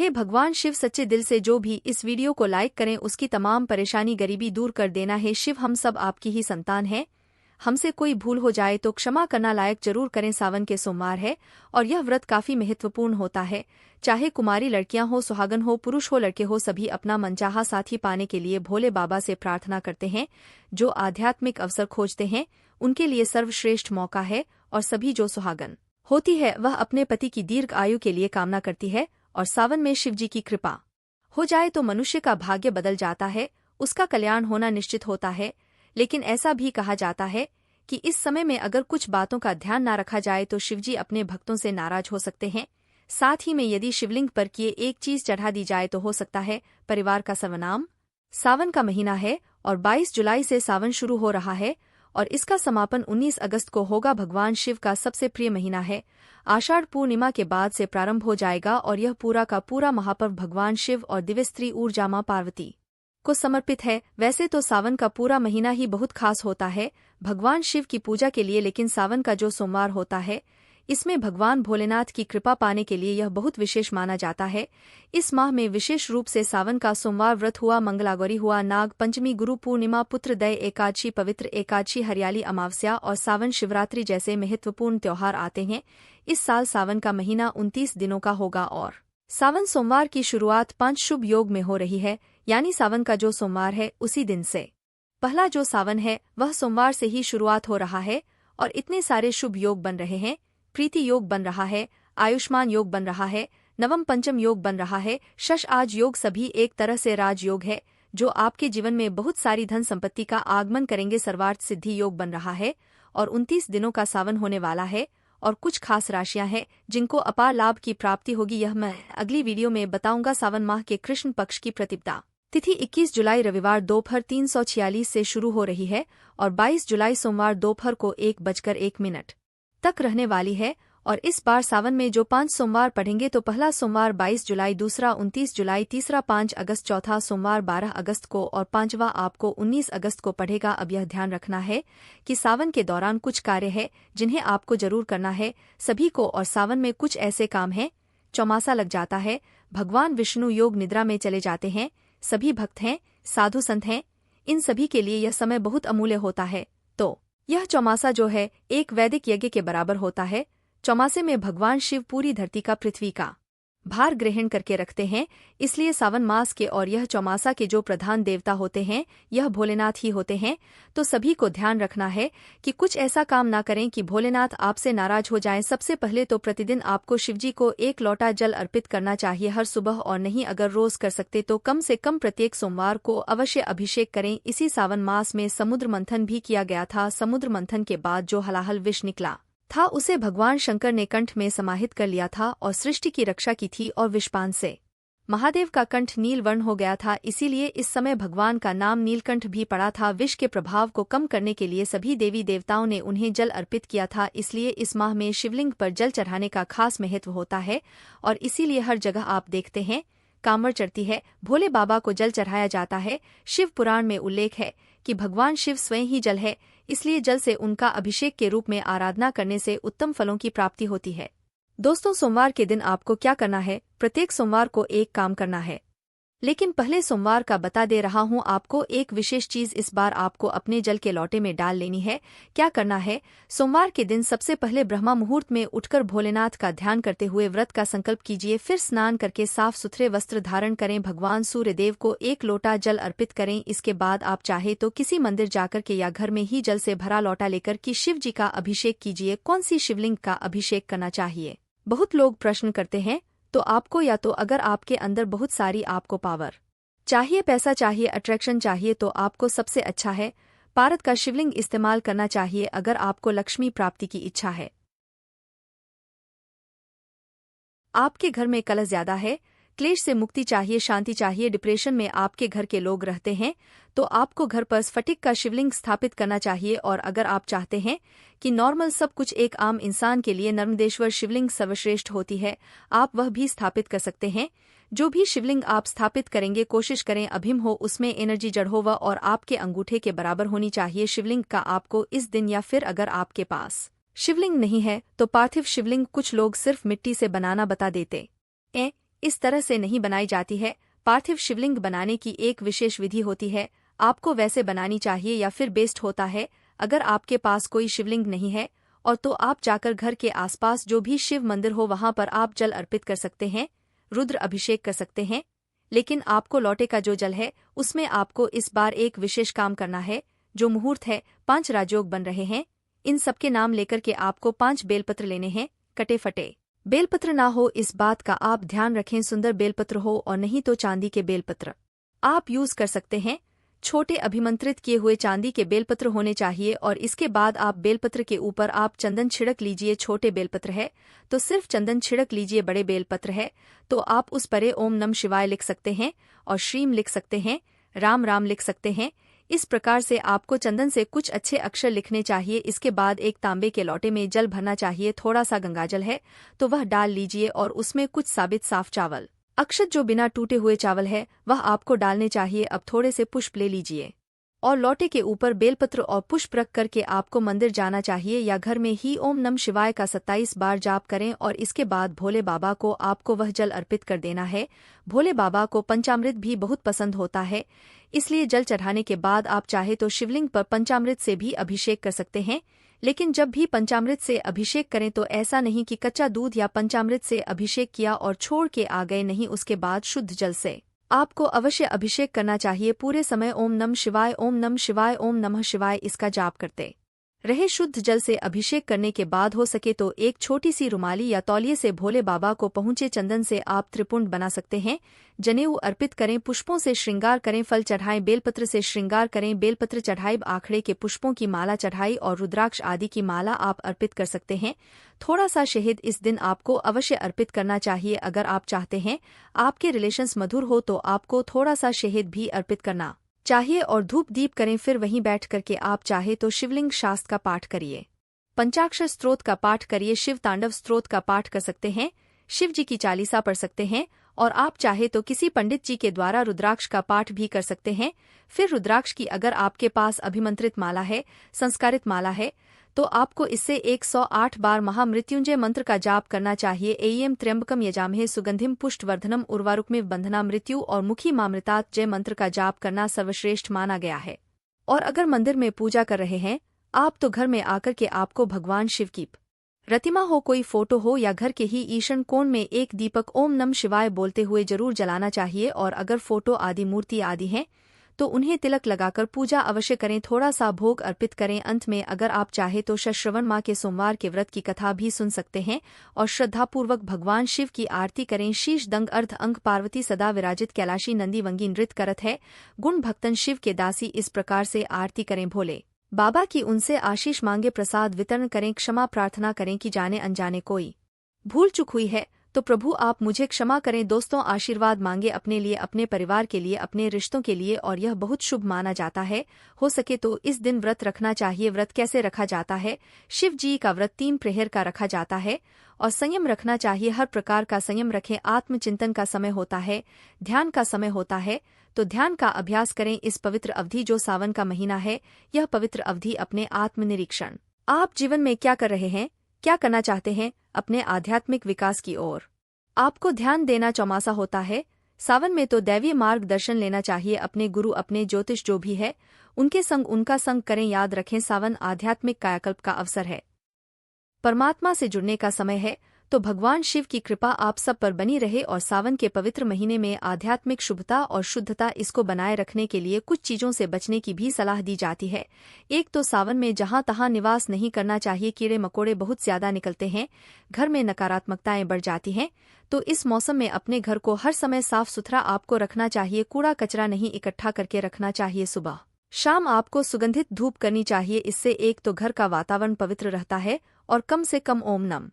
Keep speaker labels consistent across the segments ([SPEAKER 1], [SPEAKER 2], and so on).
[SPEAKER 1] हे भगवान शिव, सच्चे दिल से जो भी इस वीडियो को लाइक करें उसकी तमाम परेशानी गरीबी दूर कर देना है। शिव, हम सब आपकी ही संतान हैं, हमसे कोई भूल हो जाए तो क्षमा करना लायक जरूर करें। सावन के सोमवार है और यह व्रत काफी महत्वपूर्ण होता है। चाहे कुमारी लड़कियां हो, सुहागन हो, पुरुष हो, लड़के हो, सभी अपना मनचाहा साथी पाने के लिए भोले बाबा से प्रार्थना करते हैं। जो आध्यात्मिक अवसर खोजते हैं उनके लिए सर्वश्रेष्ठ मौका है और सभी जो सुहागन होती है वह अपने पति की दीर्घ आयु के लिए कामना करती है और सावन में शिवजी की कृपा हो जाए तो मनुष्य का भाग्य बदल जाता है, उसका कल्याण होना निश्चित होता है। लेकिन ऐसा भी कहा जाता है कि इस समय में अगर कुछ बातों का ध्यान न रखा जाए तो शिवजी अपने भक्तों से नाराज हो सकते हैं। साथ ही में यदि शिवलिंग पर किए एक चीज चढ़ा दी जाए तो हो सकता है परिवार का सर्वनाम। सावन का महीना है और 22 जुलाई से सावन शुरू हो रहा है और इसका समापन 19 अगस्त को होगा। भगवान शिव का सबसे प्रिय महीना है। आषाढ़ पूर्णिमा के बाद से प्रारंभ हो जाएगा और यह पूरा का पूरा महापर्व भगवान शिव और दिव्य स्त्री ऊर्जा मां पार्वती को समर्पित है। वैसे तो सावन का पूरा महीना ही बहुत खास होता है भगवान शिव की पूजा के लिए, लेकिन सावन का जो सोमवार होता है इसमें भगवान भोलेनाथ की कृपा पाने के लिए यह बहुत विशेष माना जाता है। इस माह में विशेष रूप से सावन का सोमवार व्रत हुआ, मंगलागौरी हुआ, नाग पंचमी, गुरु पूर्णिमा, पुत्रदय एकादशी, पवित्र एकादशी, हरियाली अमावस्या और सावन शिवरात्रि जैसे महत्वपूर्ण त्योहार आते हैं। इस साल सावन का महीना 29 दिनों का होगा और सावन सोमवार की शुरुआत 5 शुभ योग में हो रही है, यानी सावन का जो सोमवार है उसी दिन से पहला जो सावन है वह सोमवार से ही शुरुआत हो रहा है और इतने सारे शुभ योग बन रहे हैं। प्रीति योग बन रहा है, आयुष्मान योग बन रहा है, नवम पंचम योग बन रहा है, शश आज योग, सभी एक तरह से राजयोग है जो आपके जीवन में बहुत सारी धन संपत्ति का आगमन करेंगे। सर्वार्थ सिद्धि योग बन रहा है और 29 दिनों का सावन होने वाला है और कुछ खास राशियां हैं जिनको अपार लाभ की प्राप्ति होगी, यह मैं अगली वीडियो में बताऊंगा। सावन माह के कृष्ण पक्ष की प्रतिपदा तिथि 21 जुलाई रविवार दोपहर 3:46 से शुरू हो रही है और 22 जुलाई सोमवार दोपहर को 1:01 तक रहने वाली है। और इस बार सावन में जो 5 सोमवार पढ़ेंगे तो पहला सोमवार 22 जुलाई, दूसरा 29 जुलाई, तीसरा 5 अगस्त, चौथा सोमवार 12 अगस्त को और पांचवा आपको 19 अगस्त को पढ़ेगा। अब यह ध्यान रखना है कि सावन के दौरान कुछ कार्य है जिन्हें आपको जरूर करना है सभी को। और सावन में कुछ ऐसे काम हैं, चौमासा लग जाता है, भगवान विष्णु योग निद्रा में चले जाते हैं, सभी भक्त हैं, साधु संत हैं, इन सभी के लिए यह समय बहुत अमूल्य होता है। तो यह चौमासा जो है एक वैदिक यज्ञ के बराबर होता है। चौमासे में भगवान शिव पूरी धरती का, पृथ्वी का भार ग्रहण करके रखते हैं, इसलिए सावन मास के और यह चौमासा के जो प्रधान देवता होते हैं यह भोलेनाथ ही होते हैं। तो सभी को ध्यान रखना है कि कुछ ऐसा काम ना करें कि भोलेनाथ आपसे नाराज हो जाएं। सबसे पहले तो प्रतिदिन आपको शिवजी को 1 लोटा जल अर्पित करना चाहिए हर सुबह, और नहीं अगर रोज कर सकते तो कम से कम प्रत्येक सोमवार को अवश्य अभिषेक करें। इसी सावन मास में समुद्र मंथन भी किया गया था। समुद्र मंथन के बाद जो हलाहल विष निकला था उसे भगवान शंकर ने कंठ में समाहित कर लिया था और सृष्टि की रक्षा की थी और विषपान से महादेव का कंठ नील वर्ण हो गया था, इसीलिए इस समय भगवान का नाम नीलकंठ भी पड़ा था। विष के प्रभाव को कम करने के लिए सभी देवी देवताओं ने उन्हें जल अर्पित किया था, इसलिए इस माह में शिवलिंग पर जल चढ़ाने का खास महत्व होता है और इसीलिए हर जगह आप देखते हैं कांवड़ चढ़ती है, भोले बाबा को जल चढ़ाया जाता है। शिव पुराण में उल्लेख है कि भगवान शिव स्वयं ही जल है, इसलिए जल से उनका अभिषेक के रूप में आराधना करने से उत्तम फलों की प्राप्ति होती है। दोस्तों, सोमवार के दिन आपको क्या करना है? प्रत्येक सोमवार को एक काम करना है, लेकिन पहले सोमवार का बता दे रहा हूं आपको। एक विशेष चीज इस बार आपको अपने जल के लोटे में डाल लेनी है। क्या करना है? सोमवार के दिन सबसे पहले ब्रह्मा मुहूर्त में उठकर भोलेनाथ का ध्यान करते हुए व्रत का संकल्प कीजिए, फिर स्नान करके साफ सुथरे वस्त्र धारण करें, भगवान सूर्यदेव को 1 लोटा जल अर्पित करें। इसके बाद आप चाहे तो किसी मंदिर जाकर के या घर में ही जल से भरा लोटा लेकर कि शिव जी का अभिषेक कीजिए। कौन सी शिवलिंग का अभिषेक करना चाहिए? बहुत लोग प्रश्न करते हैं। तो आपको या तो अगर आपके अंदर बहुत सारी आपको पावर चाहिए, पैसा चाहिए, अट्रैक्शन चाहिए, तो आपको सबसे अच्छा है पारद का शिवलिंग इस्तेमाल करना चाहिए। अगर आपको लक्ष्मी प्राप्ति की इच्छा है, आपके घर में कलह ज्यादा है, क्लेश से मुक्ति चाहिए, शांति चाहिए, डिप्रेशन में आपके घर के लोग रहते हैं, तो आपको घर पर स्फटिक का शिवलिंग स्थापित करना चाहिए। और अगर आप चाहते हैं कि नॉर्मल सब कुछ एक आम इंसान के लिए नर्मदेश्वर शिवलिंग सर्वश्रेष्ठ होती है, आप वह भी स्थापित कर सकते हैं। जो भी शिवलिंग आप स्थापित करेंगे कोशिश करें अभिम हो, उसमें एनर्जी जड़ हो व और आपके अंगूठे के बराबर होनी चाहिए शिवलिंग का आपको इस दिन। या फिर अगर आपके पास शिवलिंग नहीं है तो पार्थिव शिवलिंग कुछ लोग सिर्फ मिट्टी से बनाना बता देते इस तरह से नहीं बनाई जाती है। पार्थिव शिवलिंग बनाने की एक विशेष विधि होती है, आपको वैसे बनानी चाहिए या फिर बेस्ट होता है। अगर आपके पास कोई शिवलिंग नहीं है और तो आप जाकर घर के आसपास जो भी शिव मंदिर हो वहां पर आप जल अर्पित कर सकते हैं, रुद्र अभिषेक कर सकते हैं। लेकिन आपको लौटे का जो जल है उसमें आपको इस बार एक विशेष काम करना है। जो मुहूर्त है, 5 राजयोग बन रहे हैं, इन सबके नाम लेकर के आपको 5 बेलपत्र लेने हैं। कटे फटे बेलपत्र ना हो इस बात का आप ध्यान रखें, सुंदर बेलपत्र हो और नहीं तो चांदी के बेलपत्र आप यूज कर सकते हैं। छोटे अभिमंत्रित किए हुए चांदी के बेलपत्र होने चाहिए और इसके बाद आप बेलपत्र के ऊपर आप चंदन छिड़क लीजिए। छोटे बेलपत्र है तो सिर्फ चंदन छिड़क लीजिए, बड़े बेलपत्र है तो आप उस परे ओम नम शिवाय लिख सकते हैं और श्रीम लिख सकते हैं, राम राम लिख सकते हैं। इस प्रकार से आपको चंदन से कुछ अच्छे अक्षर लिखने चाहिए। इसके बाद एक तांबे के लोटे में जल भरना चाहिए, थोड़ा सा गंगाजल है तो वह डाल लीजिए और उसमें कुछ साबित साफ चावल, अक्षत जो बिना टूटे हुए चावल है वह आपको डालने चाहिए। अब थोड़े से पुष्प ले लीजिए और लोटे के ऊपर बेलपत्र और पुष्प रख करके आपको मंदिर जाना चाहिए या घर में ही ओम नम शिवाय का 27 बार जाप करें और इसके बाद भोले बाबा को आपको वह जल अर्पित कर देना है। भोले बाबा को पंचामृत भी बहुत पसंद होता है, इसलिए जल चढ़ाने के बाद आप चाहे तो शिवलिंग पर पंचामृत से भी अभिषेक कर सकते हैं। लेकिन जब भी पंचामृत से अभिषेक करें तो ऐसा नहीं कि कच्चा दूध या पंचामृत से अभिषेक किया और छोड़ के आ गए, नहीं, उसके बाद शुद्ध जल से आपको अवश्य अभिषेक करना चाहिए। पूरे समय ओम नम शिवाय ओम नम शिवाय ओम नमः शिवाय इसका जाप करते रहे। शुद्ध जल से अभिषेक करने के बाद हो सके तो एक छोटी सी रुमाली या तौलिए से भोले बाबा को पहुंचे चंदन से आप त्रिपुंड बना सकते हैं। जनेऊ अर्पित करें, पुष्पों से श्रृंगार करें, फल चढ़ाएं, बेलपत्र से श्रृंगार करें, बेलपत्र चढ़ाई, आखड़े के पुष्पों की माला चढ़ाई और रुद्राक्ष आदि की माला आप अर्पित कर सकते हैं। थोड़ा सा शहद इस दिन आपको अवश्य अर्पित करना चाहिए। अगर आप चाहते हैं आपके रिलेशंस मधुर हो तो आपको थोड़ा सा शहद भी अर्पित करना चाहिए और धूप दीप करें। फिर वहीं बैठ करके आप चाहे तो शिवलिंग शास्त्र का पाठ करिए, पंचाक्षर स्त्रोत का पाठ करिए, शिव तांडव स्त्रोत का पाठ कर सकते हैं, शिव जी की चालीसा पढ़ सकते हैं और आप चाहे तो किसी पंडित जी के द्वारा रुद्राक्ष का पाठ भी कर सकते हैं। फिर रुद्राक्ष की अगर आपके पास अभिमंत्रित माला है, संस्कारित माला है तो आपको इससे 108 बार महामृत्युंजय मंत्र का जाप करना चाहिए। एयम त्र्यंबकम यजामहे सुगंधिम पुष्टवर्धनम उर्वारुकमिव बंधना मृत्यु और मुखी मामृतात जय मंत्र का जाप करना सर्वश्रेष्ठ माना गया है। और अगर मंदिर में पूजा कर रहे हैं आप तो घर में आकर के आपको भगवान शिव की प्रतिमा हो, कोई फोटो हो या घर के ही ईशान कोण में एक दीपक ओम नम शिवाय बोलते हुए जरूर जलाना चाहिए। और अगर फोटो आदि मूर्ति आदि हैं तो उन्हें तिलक लगाकर पूजा अवश्य करें, थोड़ा सा भोग अर्पित करें। अंत में अगर आप चाहे तो श्रवण माह के सोमवार के व्रत की कथा भी सुन सकते हैं और श्रद्धापूर्वक भगवान शिव की आरती करें। शीश दंग अर्ध अंक पार्वती सदा विराजित कैलाशी नंदी वंगी नृत्य करत है, गुण भक्तन शिव के दासी। इस प्रकार से आरती करें, भोले बाबा की उनसे आशीष मांगे, प्रसाद वितरण करें, क्षमा प्रार्थना करें कि जाने अनजाने कोई भूल चूक हुई है तो प्रभु आप मुझे क्षमा करें। दोस्तों, आशीर्वाद मांगे अपने लिए, अपने परिवार के लिए, अपने रिश्तों के लिए और यह बहुत शुभ माना जाता है। हो सके तो इस दिन व्रत रखना चाहिए। व्रत कैसे रखा जाता है? शिव जी का व्रत 3 प्रहर का रखा जाता है और संयम रखना चाहिए, हर प्रकार का संयम रखें। आत्मचिंतन का समय होता है, ध्यान का समय होता है तो ध्यान का अभ्यास करें। इस पवित्र अवधि जो सावन का महीना है, यह पवित्र अवधि अपने आत्मनिरीक्षण, आप जीवन में क्या कर रहे हैं, क्या करना चाहते हैं अपने आध्यात्मिक विकास की ओर आपको ध्यान देना चौमासा होता है। सावन में तो दैवीय मार्गदर्शन लेना चाहिए, अपने गुरु, अपने ज्योतिष जो भी है उनके संग उनका संग करें। याद रखें सावन आध्यात्मिक कायाकल्प का अवसर है, परमात्मा से जुड़ने का समय है। तो भगवान शिव की कृपा आप सब पर बनी रहे और सावन के पवित्र महीने में आध्यात्मिक शुभता और शुद्धता इसको बनाए रखने के लिए कुछ चीजों से बचने की भी सलाह दी जाती है। एक तो सावन में जहां तहां निवास नहीं करना चाहिए, कीड़े मकोड़े बहुत ज्यादा निकलते हैं, घर में नकारात्मकताएं बढ़ जाती हैं। तो इस मौसम में अपने घर को हर समय साफ सुथरा आपको रखना चाहिए, कूड़ा कचरा नहीं इकट्ठा करके रखना चाहिए। सुबह शाम आपको सुगंधित धूप करनी चाहिए, इससे एक तो घर का वातावरण पवित्र रहता है और कम से कम ओम नम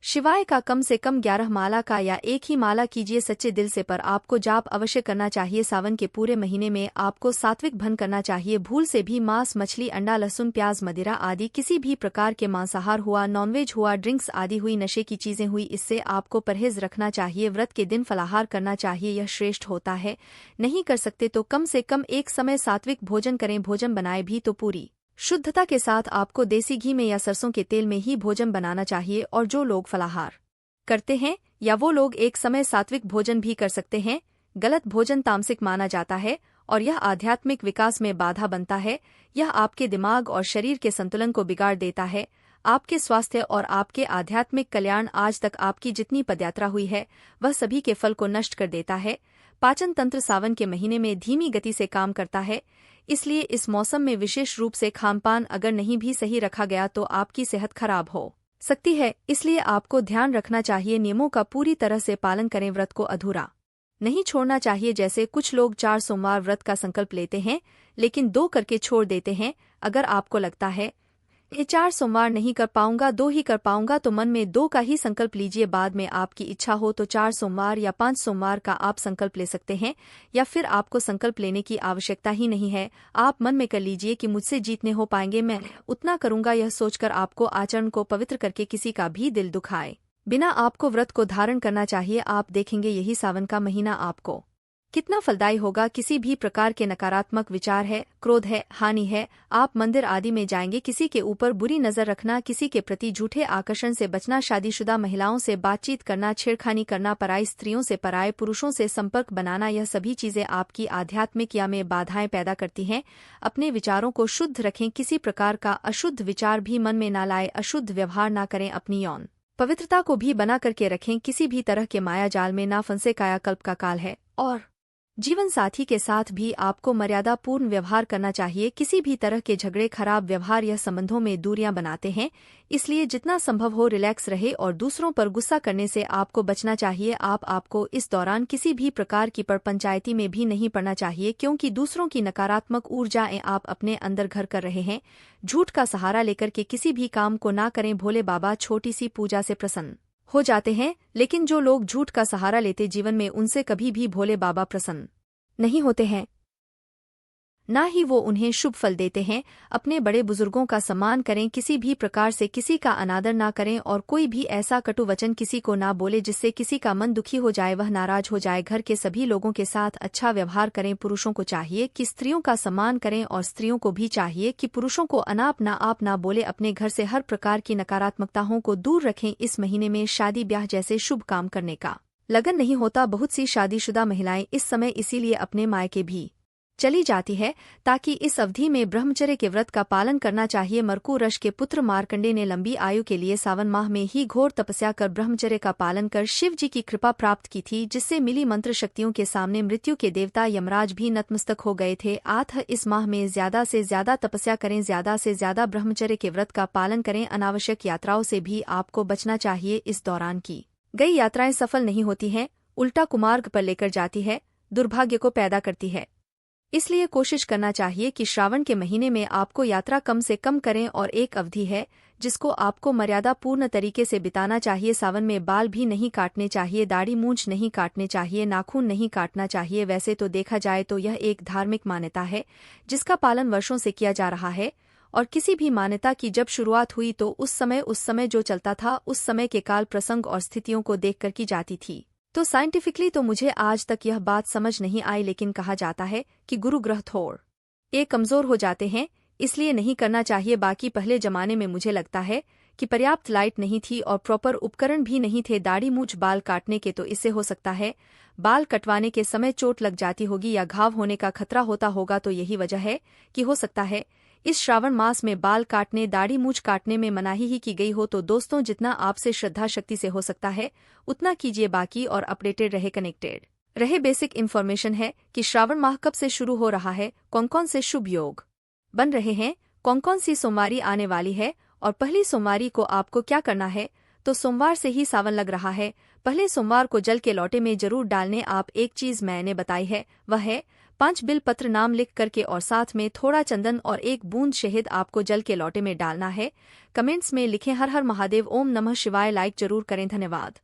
[SPEAKER 1] शिवाय का कम से कम 11 माला का या एक ही माला कीजिए सच्चे दिल से। पर आपको जाप अवश्य करना चाहिए। सावन के पूरे महीने में आपको सात्विक भन करना चाहिए। भूल से भी मांस, मछली, अंडा, लहसुन, प्याज, मदिरा आदि किसी भी प्रकार के मांसाहार हुआ, नॉनवेज हुआ, ड्रिंक्स आदि हुई, नशे की चीजें हुई, इससे आपको परहेज रखना चाहिए। व्रत के दिन फलाहार करना चाहिए, यह श्रेष्ठ होता है। नहीं कर सकते तो कम से कम एक समय सात्विक भोजन करें। भोजन बनाए भी तो पूरी शुद्धता के साथ आपको देसी घी में या सरसों के तेल में ही भोजन बनाना चाहिए। और जो लोग फलाहार करते हैं, या वो लोग एक समय सात्विक भोजन भी कर सकते हैं। गलत भोजन तामसिक माना जाता है और यह आध्यात्मिक विकास में बाधा बनता है। यह आपके दिमाग और शरीर के संतुलन को बिगाड़ देता है। आपके स्वास्थ्य और आपके आध्यात्मिक कल्याण आज तक आपकी जितनी पदयात्रा हुई है वह सभी के फल को नष्ट कर देता है। पाचन तंत्र सावन के महीने में धीमी गति से काम करता है, इसलिए इस मौसम में विशेष रूप से खानपान अगर नहीं भी सही रखा गया तो आपकी सेहत खराब हो सकती है। इसलिए आपको ध्यान रखना चाहिए, नियमों का पूरी तरह से पालन करें। व्रत को अधूरा नहीं छोड़ना चाहिए। जैसे कुछ लोग 4 सोमवार व्रत का संकल्प लेते हैं लेकिन 2 करके छोड़ देते हैं। अगर आपको लगता है ये 4 सोमवार नहीं कर पाऊंगा, 2 ही कर पाऊंगा, तो मन में 2 का ही संकल्प लीजिए। बाद में आपकी इच्छा हो तो 4 सोमवार या 5 सोमवार का आप संकल्प ले सकते हैं, या फिर आपको संकल्प लेने की आवश्यकता ही नहीं है। आप मन में कर लीजिए कि मुझसे जितने हो पाएंगे मैं उतना करूंगा। यह सोचकर आपको आचरण को पवित्र करके किसी का भी दिल दुखाए बिना आपको व्रत को धारण करना चाहिए। आप देखेंगे यही सावन का महीना आपको कितना फलदायी होगा। किसी भी प्रकार के नकारात्मक विचार है, क्रोध है, हानि है, आप मंदिर आदि में जाएंगे। किसी के ऊपर बुरी नजर रखना, किसी के प्रति झूठे आकर्षण से बचना, शादीशुदा महिलाओं से बातचीत करना, छेड़खानी करना, पराई स्त्रियों से, पराये पुरुषों से संपर्क बनाना, यह सभी चीजें आपकी आध्यात्मिक या में बाधाएं पैदा करती हैं। अपने विचारों को शुद्ध रखें, किसी प्रकार का अशुद्ध विचार भी मन में न लाए, अशुद्ध व्यवहार न करें, अपनी यौन पवित्रता को भी बना करके रखें। किसी भी तरह के माया जाल में ना फंसे। कायाकल्प का काल है और जीवन साथी के साथ भी आपको मर्यादापूर्ण व्यवहार करना चाहिए। किसी भी तरह के झगड़े, खराब व्यवहार या संबंधों में दूरियां बनाते हैं, इसलिए जितना संभव हो रिलैक्स रहे और दूसरों पर गुस्सा करने से आपको बचना चाहिए। आपको इस दौरान किसी भी प्रकार की पंचायती में भी नहीं पड़ना चाहिए, क्योंकि दूसरों की नकारात्मक ऊर्जाएं आप अपने अंदर घर कर रहे हैं। झूठ का सहारा लेकर के किसी भी काम को ना करें। भोले बाबा छोटी सी पूजा से प्रसन्न हो जाते हैं, लेकिन जो लोग झूठ का सहारा लेते जीवन में उनसे कभी भी भोले बाबा प्रसन्न नहीं होते हैं, ना ही वो उन्हें शुभ फल देते हैं। अपने बड़े बुजुर्गों का सम्मान करें, किसी भी प्रकार से किसी का अनादर ना करें और कोई भी ऐसा कटु वचन किसी को ना बोले जिससे किसी का मन दुखी हो जाए, वह नाराज हो जाए। घर के सभी लोगों के साथ अच्छा व्यवहार करें। पुरुषों को चाहिए कि स्त्रियों का सम्मान करें और स्त्रियों को भी चाहिए कि पुरुषों को अनाप ना आप ना बोले। अपने घर से हर प्रकार की नकारात्मकताओं को दूर रखें। इस महीने में शादी ब्याह जैसे शुभ काम करने का लगन नहीं होता। बहुत सी शादीशुदा महिलाएं इस समय इसीलिए अपने मायके भी चली जाती है, ताकि इस अवधि में ब्रह्मचर्य के व्रत का पालन करना चाहिए। मरकू ऋषि के पुत्र मार्कंडे ने लंबी आयु के लिए सावन माह में ही घोर तपस्या कर ब्रह्मचर्य का पालन कर शिव जी की कृपा प्राप्त की थी, जिससे मिली मंत्र शक्तियों के सामने मृत्यु के देवता यमराज भी नतमस्तक हो गए थे। इस माह में ज्यादा से ज्यादा तपस्या करें, ज्यादा से ज्यादा ब्रह्मचर्य के व्रत का पालन करें। अनावश्यक यात्राओं से भी आपको बचना चाहिए। इस दौरान की गई यात्राएं सफल नहीं होती हैं, उल्टा कुमार्ग पर लेकर जाती है, दुर्भाग्य को पैदा करती है। इसलिए कोशिश करना चाहिए कि श्रावण के महीने में आपको यात्रा कम से कम करें, और एक अवधि है जिसको आपको मर्यादापूर्ण तरीके से बिताना चाहिए। सावन में बाल भी नहीं काटने चाहिए, दाढ़ी मूंछ नहीं काटने चाहिए, नाखून नहीं काटना चाहिए। वैसे तो देखा जाए तो यह एक धार्मिक मान्यता है जिसका पालन वर्षों से किया जा रहा है, और किसी भी मान्यता की जब शुरुआत हुई तो उस समय जो चलता था उस समय के काल प्रसंग और स्थितियों को देखकर की जाती थी। तो साइंटिफिकली तो मुझे आज तक यह बात समझ नहीं आई, लेकिन कहा जाता है कि गुरु ग्रह थोड़े कमजोर हो जाते हैं, इसलिए नहीं करना चाहिए। बाकी पहले जमाने में मुझे लगता है कि पर्याप्त लाइट नहीं थी और प्रॉपर उपकरण भी नहीं थे दाढ़ी मूंछ बाल काटने के, तो इससे हो सकता है बाल कटवाने के समय चोट लग जाती होगी या घाव होने का खतरा होता होगा। तो यही वजह है कि हो सकता है इस श्रावण मास में बाल काटने, दाढ़ी मूंछ काटने में मनाही ही की गई हो। तो दोस्तों, जितना आपसे श्रद्धा शक्ति से हो सकता है उतना कीजिए। बाकी और अपडेटेड रहे, कनेक्टेड रहे। बेसिक इन्फॉर्मेशन है कि श्रावण माह कब से शुरू हो रहा है, कौन कौन से शुभ योग बन रहे हैं, कौन कौन सी सोमवारी आने वाली है और पहली सोमवारी को आपको क्या करना है। तो सोमवार से ही सावन लग रहा है। पहले सोमवार को जल के लोटे में जरूर डालने। आप एक चीज मैंने बताई है, वह है 5 बिल पत्र नाम लिख करके और साथ में थोड़ा चंदन और 1 बूंद शहद आपको जल के लोटे में डालना है। कमेंट्स में लिखें हर हर महादेव, ओम नमः शिवाय। लाइक जरूर करें। धन्यवाद।